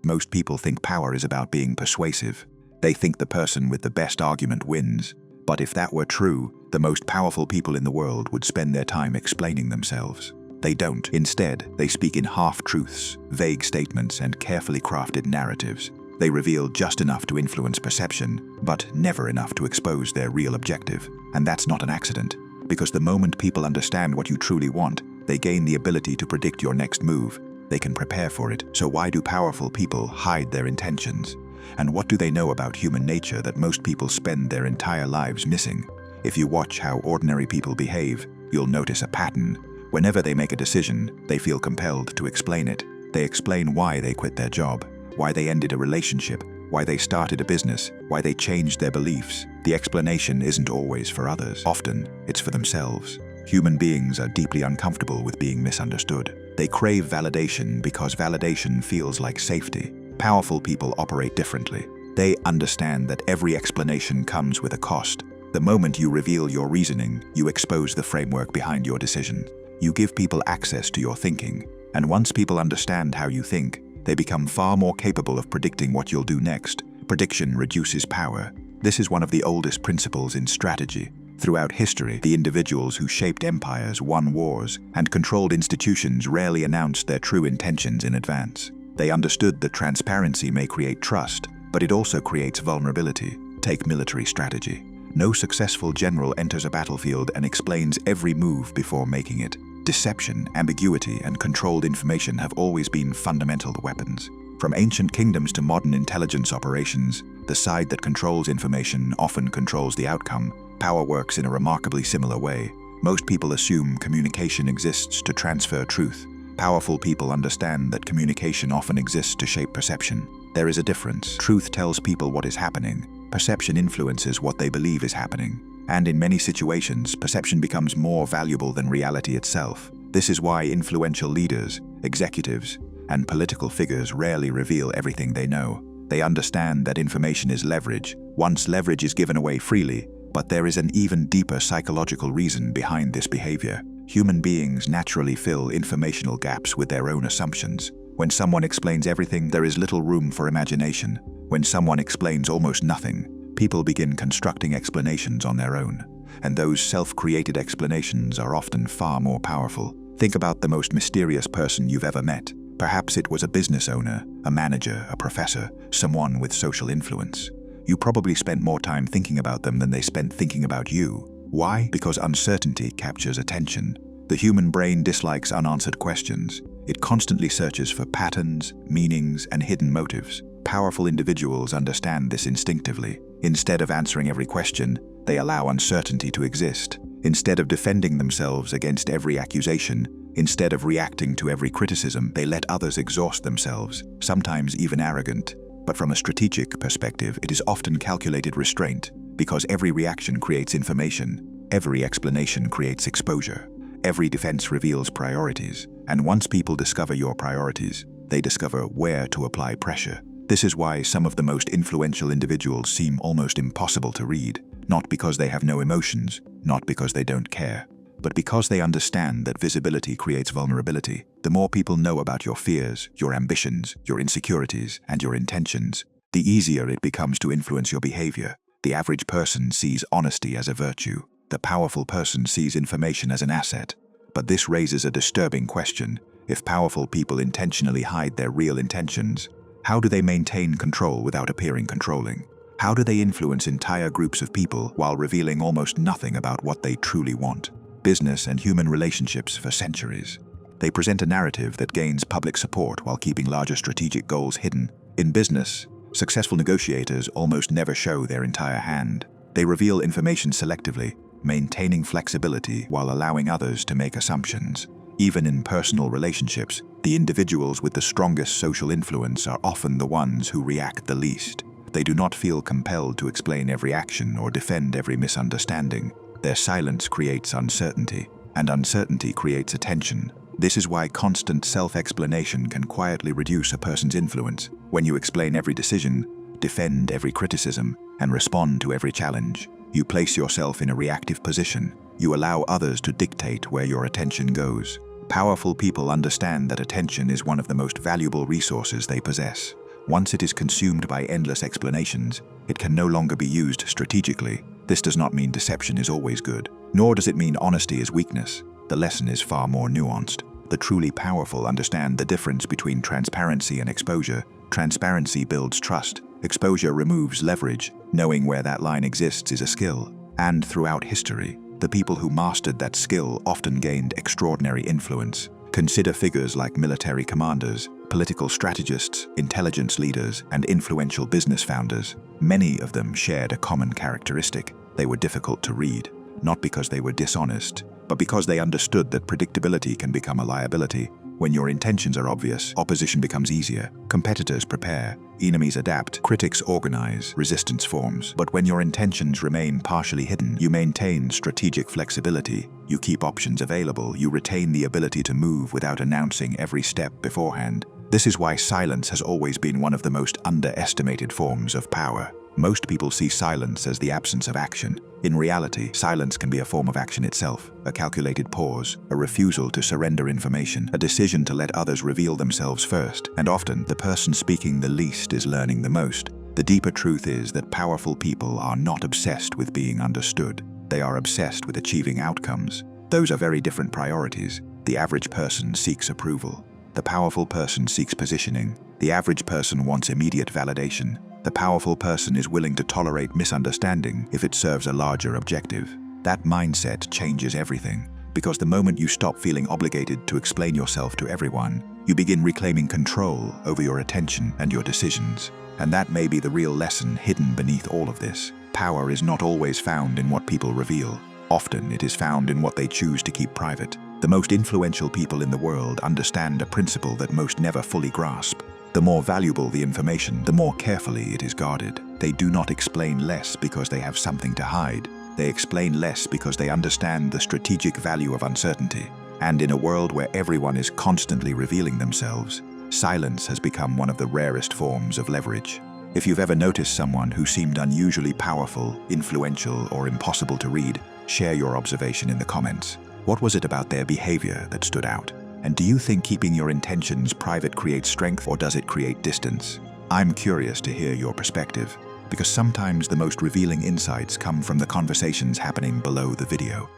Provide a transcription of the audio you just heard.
most people think power is about being persuasive. They think the person with the best argument wins. But if that were true, the most powerful people in the world would spend their time explaining themselves. They don't. Instead, they speak in half-truths, vague statements, and carefully crafted narratives. They reveal just enough to influence perception, but never enough to expose their real objective. And that's not an accident, because the moment people understand what you truly want, they gain the ability to predict your next move. They can prepare for it. So why do powerful people hide their intentions? And what do they know about human nature that most people spend their entire lives missing? If you watch how ordinary people behave, you'll notice a pattern. Whenever they make a decision, they feel compelled to explain it. They explain why they quit their job, why they ended a relationship, why they started a business, why they changed their beliefs. The explanation isn't always for others. Often, it's for themselves. Human beings are deeply uncomfortable with being misunderstood. They crave validation because validation feels like safety. Powerful people operate differently. They understand that every explanation comes with a cost. The moment you reveal your reasoning, you expose the framework behind your decision. You give people access to your thinking. And once people understand how you think, they become far more capable of predicting what you'll do next. Prediction reduces power. This is one of the oldest principles in strategy. Throughout history, the individuals who shaped empires, won wars, and controlled institutions rarely announced their true intentions in advance. They understood that transparency may create trust, but it also creates vulnerability. Take military strategy. No successful general enters a battlefield and explains every move before making it. Deception, ambiguity, and controlled information have always been fundamental weapons. From ancient kingdoms to modern intelligence operations, the side that controls information often controls the outcome. Power works in a remarkably similar way. Most people assume communication exists to transfer truth. Powerful people understand that communication often exists to shape perception. There is a difference. Truth tells people what is happening. Perception influences what they believe is happening. And in many situations, perception becomes more valuable than reality itself. This is why influential leaders, executives, and political figures rarely reveal everything they know. They understand that information is leverage. Once leverage is given away freely, but there is an even deeper psychological reason behind this behavior. Human beings naturally fill informational gaps with their own assumptions. When someone explains everything, there is little room for imagination. When someone explains almost nothing, people begin constructing explanations on their own. And those self-created explanations are often far more powerful. Think about the most mysterious person you've ever met. Perhaps it was a business owner, a manager, a professor, someone with social influence. You probably spent more time thinking about them than they spent thinking about you. Why? Because uncertainty captures attention. The human brain dislikes unanswered questions. It constantly searches for patterns, meanings, and hidden motives. Powerful individuals understand this instinctively. Instead of answering every question, they allow uncertainty to exist. Instead of defending themselves against every accusation, instead of reacting to every criticism, they let others exhaust themselves, sometimes even arrogant. But from a strategic perspective, it is often calculated restraint, because every reaction creates information, every explanation creates exposure, every defense reveals priorities, and once people discover your priorities, they discover where to apply pressure. This is why some of the most influential individuals seem almost impossible to read, not because they have no emotions, not because they don't care, but because they understand that visibility creates vulnerability. The more people know about your fears, your ambitions, your insecurities, and your intentions, the easier it becomes to influence your behavior. The average person sees honesty as a virtue. The powerful person sees information as an asset. But this raises a disturbing question. If powerful people intentionally hide their real intentions, how do they maintain control without appearing controlling? How do they influence entire groups of people while revealing almost nothing about what they truly want? Business and human relationships for centuries. They present a narrative that gains public support while keeping larger strategic goals hidden. In business, successful negotiators almost never show their entire hand. They reveal information selectively, maintaining flexibility while allowing others to make assumptions. Even in personal relationships, the individuals with the strongest social influence are often the ones who react the least. They do not feel compelled to explain every action or defend every misunderstanding. Their silence creates uncertainty, and uncertainty creates attention. This is why constant self-explanation can quietly reduce a person's influence. When you explain every decision, defend every criticism, and respond to every challenge, you place yourself in a reactive position. You allow others to dictate where your attention goes. Powerful people understand that attention is one of the most valuable resources they possess. Once it is consumed by endless explanations, it can no longer be used strategically. This does not mean deception is always good, nor does it mean honesty is weakness. The lesson is far more nuanced. The truly powerful understand the difference between transparency and exposure. Transparency builds trust. Exposure removes leverage. Knowing where that line exists is a skill. And throughout history, the people who mastered that skill often gained extraordinary influence. Consider figures like military commanders, political strategists, intelligence leaders, and influential business founders. Many of them shared a common characteristic. They were difficult to read, not because they were dishonest, but because they understood that predictability can become a liability. When your intentions are obvious, opposition becomes easier. Competitors prepare, enemies adapt, critics organize, resistance forms. But when your intentions remain partially hidden, you maintain strategic flexibility. You keep options available. You retain the ability to move without announcing every step beforehand. This is why silence has always been one of the most underestimated forms of power. Most people see silence as the absence of action. In reality, silence can be a form of action itself, a calculated pause, a refusal to surrender information, a decision to let others reveal themselves first. And often, the person speaking the least is learning the most. The deeper truth is that powerful people are not obsessed with being understood. They are obsessed with achieving outcomes. Those are very different priorities. The average person seeks approval. The powerful person seeks positioning. The average person wants immediate validation. The powerful person is willing to tolerate misunderstanding if it serves a larger objective. That mindset changes everything, because the moment you stop feeling obligated to explain yourself to everyone, you begin reclaiming control over your attention and your decisions. And that may be the real lesson hidden beneath all of this. Power is not always found in what people reveal. Often it is found in what they choose to keep private. The most influential people in the world understand a principle that most never fully grasp. The more valuable the information, the more carefully it is guarded. They do not explain less because they have something to hide. They explain less because they understand the strategic value of uncertainty. And in a world where everyone is constantly revealing themselves, silence has become one of the rarest forms of leverage. If you've ever noticed someone who seemed unusually powerful, influential, or impossible to read, share your observation in the comments. What was it about their behavior that stood out? And do you think keeping your intentions private creates strength, or does it create distance? I'm curious to hear your perspective, because sometimes the most revealing insights come from the conversations happening below the video.